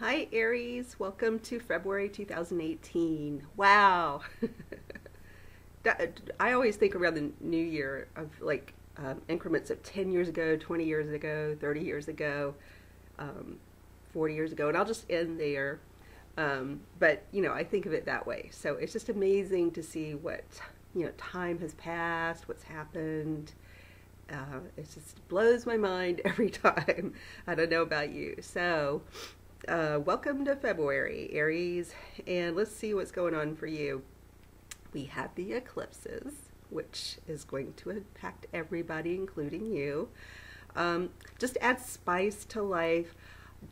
Hi Aries, welcome to February 2018. Wow. I always think around the new year of like increments of 10 years ago, 20 years ago, 30 years ago, um, 40 years ago, and I'll just end there. But, I think of it that way. So it's just amazing to see what, time has passed, what's happened. It just blows my mind every time. I don't know about you. So, welcome to February, Aries, and let's see what's going on for you. We have the eclipses, which is going to impact everybody, including you. Just add spice to life.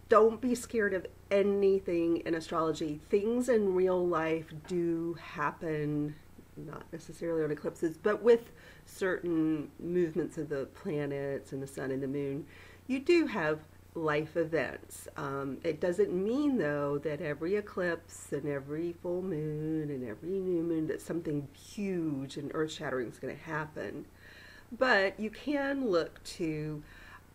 Don't be scared of anything in astrology. Things in real life do happen, not necessarily on eclipses, but with certain movements of the planets and the sun and the moon, you do have life events. It doesn't mean, though, that every eclipse and every full moon and every new moon that something huge and earth-shattering is going to happen. But you can look to,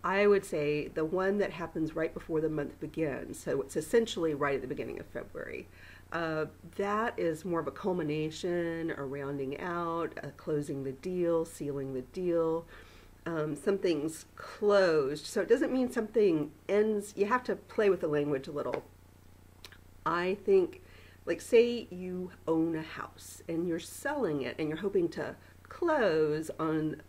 I would say, the one that happens right before the month begins. So it's essentially right at the beginning of February. That is more of a culmination, a rounding out, a closing the deal, sealing the deal. Something's closed. So it doesn't mean something ends. You have to play with the language a little. I think, like, say you own a house and you're selling it and you're hoping to close on,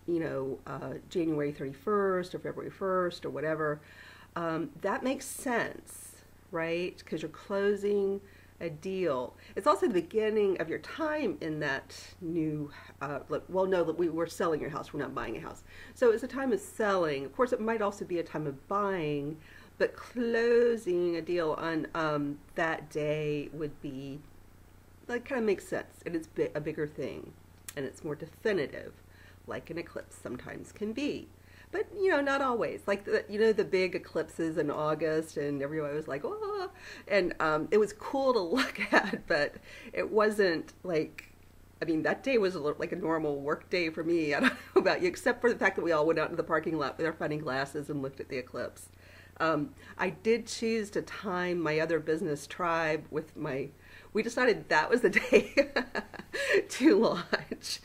January 31st or February 1st or whatever. That makes sense, right? Because you're closing a deal. It's also the beginning of your time in that new, well, no, that we're selling your house, we're not buying a house. So it's a time of selling. Of course, it might also be a time of buying, but closing a deal on that day would be, like, kind of makes sense. And it's a bigger thing, and it's more definitive, like an eclipse sometimes can be. But, not always. Like, the big eclipses in August, and everybody was like, oh, and it was cool to look at, but it wasn't like, that day was like a normal work day for me. I don't know about you, except for the fact that we all went out into the parking lot with our funny glasses and looked at the eclipse. I did choose to time my other business tribe with we decided that was the day to launch,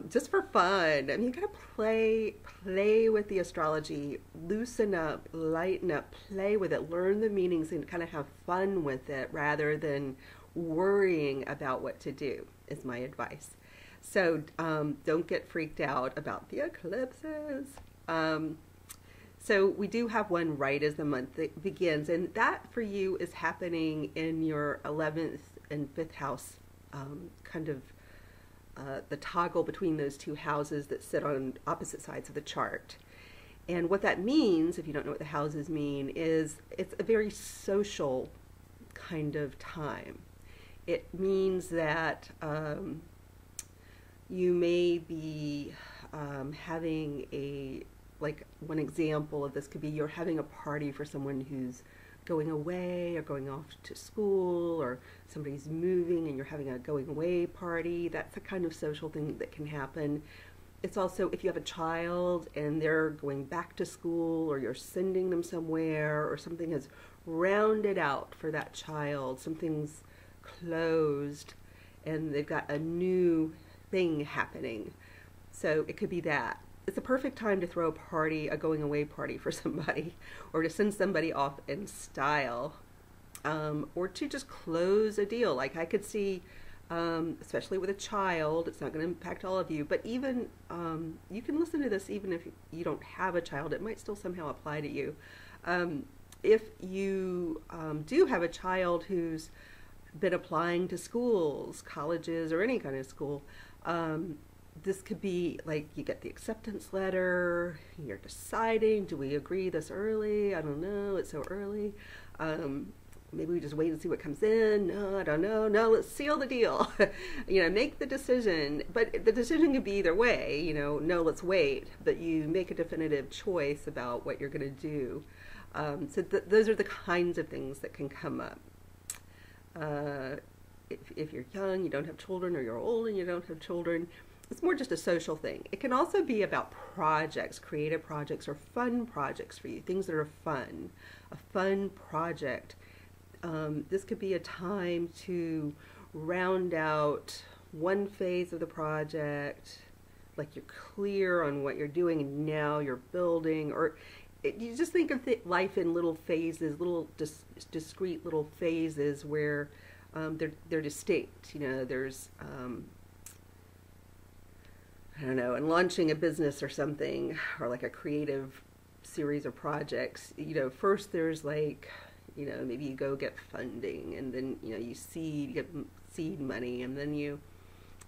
just for fun. You gotta play with the astrology, loosen up, lighten up, play with it, learn the meanings and kind of have fun with it rather than worrying about what to do, is my advice. So don't get freaked out about the eclipses. So we do have one right as the month begins, and that for you is happening in your 11th and 5th house, kind of the toggle between those two houses that sit on opposite sides of the chart. And what that means, if you don't know what the houses mean, is it's a very social kind of time. It means that you may be having like one example of this could be you're having a party for someone who's going away or going off to school, or somebody's moving and you're having a going away party. That's the kind of social thing that can happen. It's also if you have a child and they're going back to school, or you're sending them somewhere, or something has rounded out for that child, something's closed and they've got a new thing happening. So it could be that. It's a perfect time to throw a party, a going away party for somebody, or to send somebody off in style, or to just close a deal. Like I could see, especially with a child, it's not going to impact all of you, but even, you can listen to this even if you don't have a child. It might still somehow apply to you. If you do have a child who's been applying to schools, colleges, or any kind of school, this could be like you get the acceptance letter, you're deciding, do we agree this early? I don't know, it's so early. Maybe we just wait and see what comes in. No, I don't know. No, let's seal the deal. Make the decision. But the decision could be either way, no, let's wait. But you make a definitive choice about what you're going to do. So those are the kinds of things that can come up. If you're young, you don't have children, or you're old and you don't have children, it's more just a social thing. It can also be about projects, creative projects, or fun projects for you, things that are fun. A fun project This could be a time to round out one phase of the project, like you're clear on what you're doing and now you're building, or you just think of life in little phases, little discrete little phases where they're distinct. You know, there's I don't know, and launching a business or something, or like a creative series of projects. You know, first there's like, you know, maybe you go get funding, and then you know you get seed money, and then you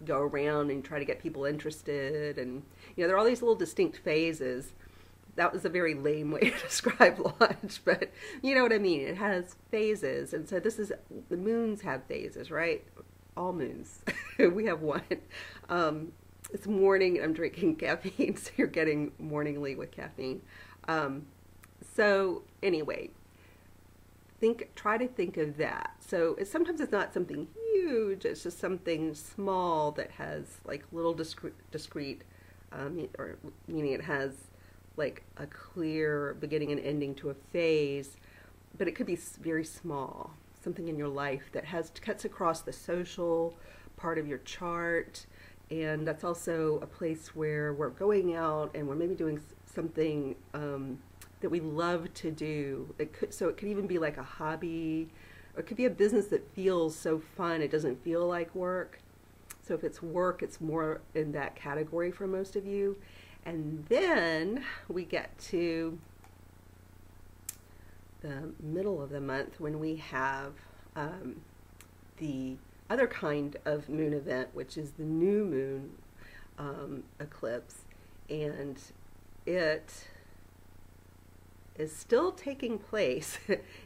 go around and try to get people interested, and you know there are all these little distinct phases. That was a very lame way to describe launch, but you know what I mean. It has phases, and so this is, the moons have phases, right? All moons. We have one. It's morning, and I'm drinking caffeine, so you're getting morningly with caffeine. So anyway, try to think of that. So sometimes it's not something huge, it's just something small that has like little discrete, or meaning it has like a clear beginning and ending to a phase, but it could be very small, something in your life that cuts across the social part of your chart, and that's also a place where we're going out and we're maybe doing something that we love to do. So it could even be like a hobby, or it could be a business that feels so fun it doesn't feel like work. So if it's work, it's more in that category for most of you. And then we get to the middle of the month when we have the other kind of moon event, which is the new moon eclipse, and it is still taking place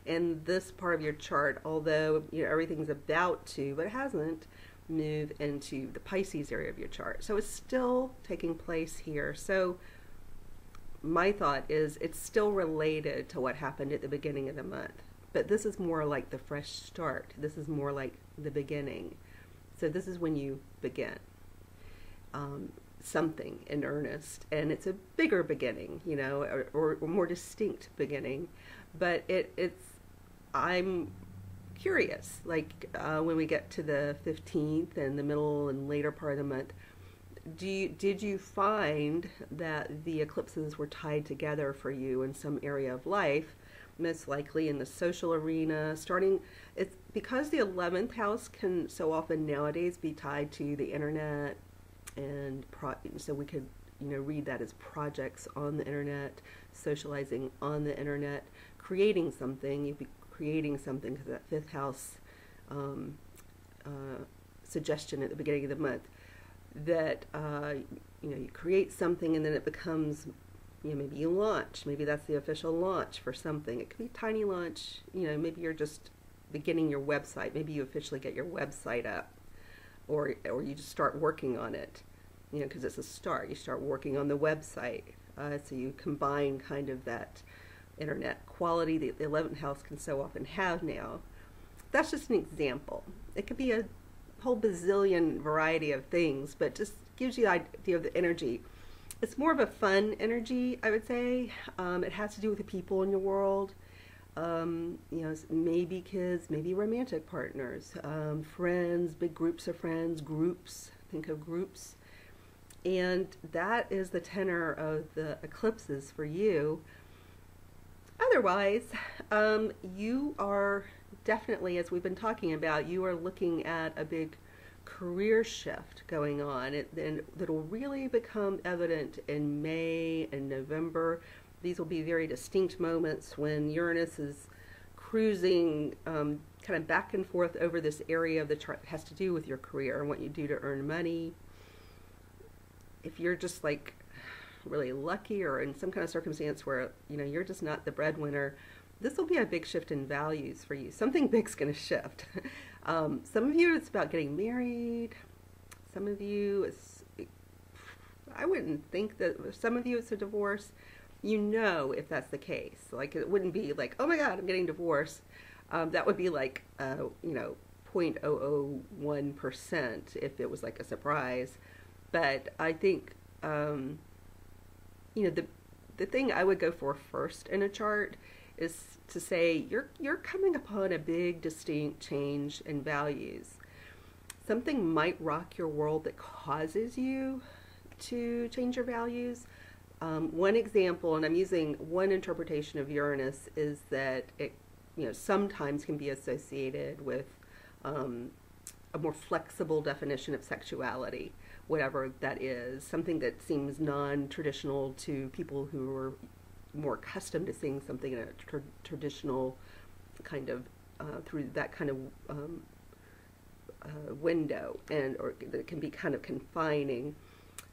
in this part of your chart, although you know everything's about to, but it hasn't move into the Pisces area of your chart. So it's still taking place here. So my thought is it's still related to what happened at the beginning of the month, but this is more like the fresh start. This is more like the beginning. So this is when you begin something in earnest, and it's a bigger beginning, you know, or more distinct beginning. But I'm curious, like when we get to the 15th and the middle and later part of the month, did you find that the eclipses were tied together for you in some area of life? Most likely in the social arena, it's because the 11th house can so often nowadays be tied to the internet, and so we could, you know, read that as projects on the internet, socializing on the internet, creating something. You'd be creating something, because that 5th house suggestion at the beginning of the month, that you know, you create something and then it becomes, you know, maybe you launch, maybe that's the official launch for something. It could be a tiny launch, you know, maybe you're just beginning your website, maybe you officially get your website up, or you just start working on it, you know, because it's a start. You start working on the website, so you combine kind of that internet quality that the 11th house can so often have now. That's just an example. It could be a whole bazillion variety of things, but just gives you the idea of the energy. It's more of a fun energy, I would say. It has to do with the people in your world. You know, maybe kids, maybe romantic partners, friends, big groups of friends, groups, think of groups. And that is the tenor of the eclipses for you. Otherwise, you are definitely, as we've been talking about, you are looking at a big career shift going on, and that'll really become evident in May and November. These will be very distinct moments when Uranus is cruising kind of back and forth over this area of the chart that has to do with your career and what you do to earn money. If you're just like really lucky, or in some kind of circumstance where, you know, you're just not the breadwinner, this will be a big shift in values for you. Something big's going to shift. Some of you, it's about getting married. Some of you, I wouldn't think that, some of you it's a divorce. You know, if that's the case, like it wouldn't be like, oh my God, I'm getting divorced. That would be like, you know, 0.001% if it was like a surprise. But I think, you know, the thing I would go for first in a chart is to say you're coming upon a big distinct change in values. Something might rock your world that causes you to change your values. One example, and I'm using one interpretation of Uranus, is that it, sometimes can be associated with a more flexible definition of sexuality, whatever that is, something that seems non-traditional to people who are more accustomed to seeing something in a traditional kind of through that kind of window, and or that can be kind of confining.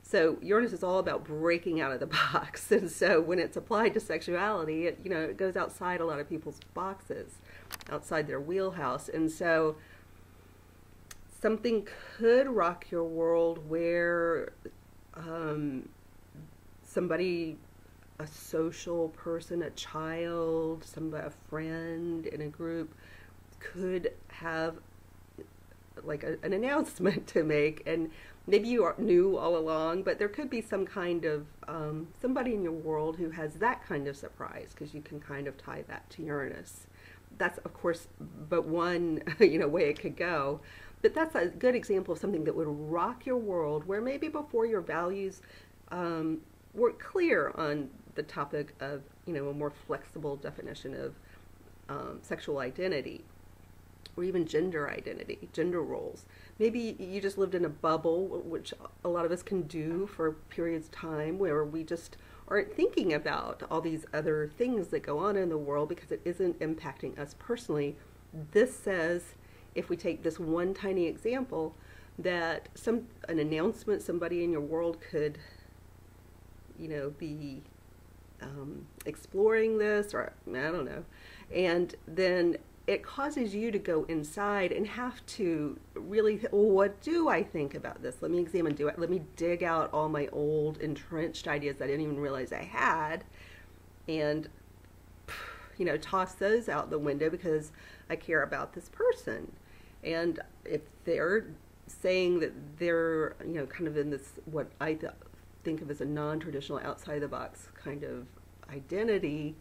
So Uranus is all about breaking out of the box, and so when it's applied to sexuality, it goes outside a lot of people's boxes, outside their wheelhouse, and so something could rock your world where somebody, a social person, a child, a friend in a group, could have like an announcement to make, and maybe you knew all along, but there could be some kind of somebody in your world who has that kind of surprise, because you can kind of tie that to Uranus. That's, of course, but one way it could go. But that's a good example of something that would rock your world, where maybe before your values were clear on the topic of a more flexible definition of sexual identity, or even gender identity, gender roles. Maybe you just lived in a bubble, which a lot of us can do for periods of time, where we just aren't thinking about all these other things that go on in the world because it isn't impacting us personally. This says, if we take this one tiny example, that an announcement somebody in your world could, be exploring this, or I don't know, and then it causes you to go inside and have to really, what do I think about this? Let me examine, let me dig out all my old entrenched ideas that I didn't even realize I had, and, toss those out the window because I care about this person. And if they're saying that they're, kind of in this, what I think of as a non-traditional, outside the box kind of identity,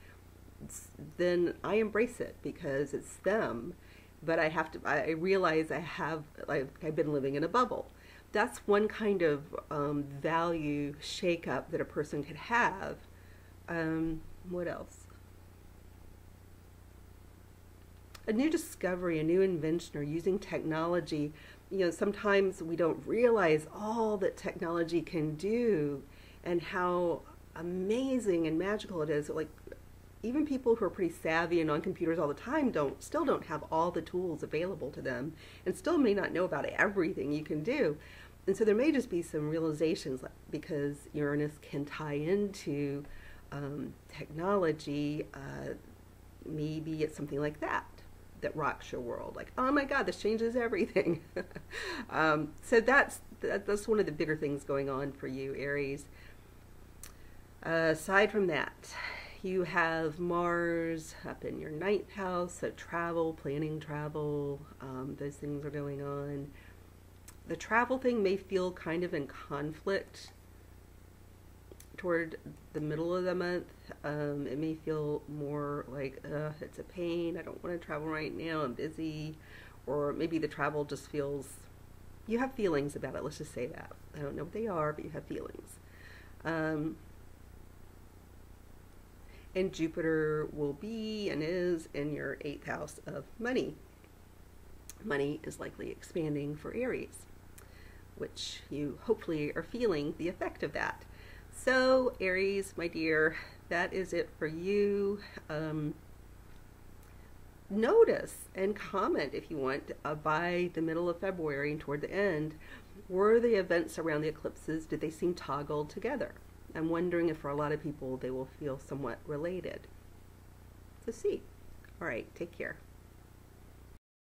then I embrace it because it's them. But I realize I've been living in a bubble. That's one kind of value shakeup that a person could have. What else? A new discovery, a new invention, or using technology. Sometimes we don't realize all that technology can do and how amazing and magical it is. Like, even people who are pretty savvy and on computers all the time still don't have all the tools available to them, and still may not know about everything you can do. And so there may just be some realizations, because Uranus can tie into technology. Maybe it's something like that rocks your world, like, oh my God, this changes everything. So that's one of the bigger things going on for you, Aries. Aside from that, you have Mars up in your 9th house, so travel, planning travel, those things are going on. The travel thing may feel kind of in conflict toward the middle of the month. It may feel more like, it's a pain, I don't want to travel right now, I'm busy. Or maybe the travel just feels, you have feelings about it, let's just say that. I don't know what they are, but you have feelings. And Jupiter will be and is in your 8th house of money. Money is likely expanding for Aries, which you hopefully are feeling the effect of that. So Aries, my dear, that is it for you. Notice and comment if you want by the middle of February and toward the end, were the events around the eclipses, did they seem toggled together? I'm wondering if for a lot of people they will feel somewhat related. So see. All right, take care.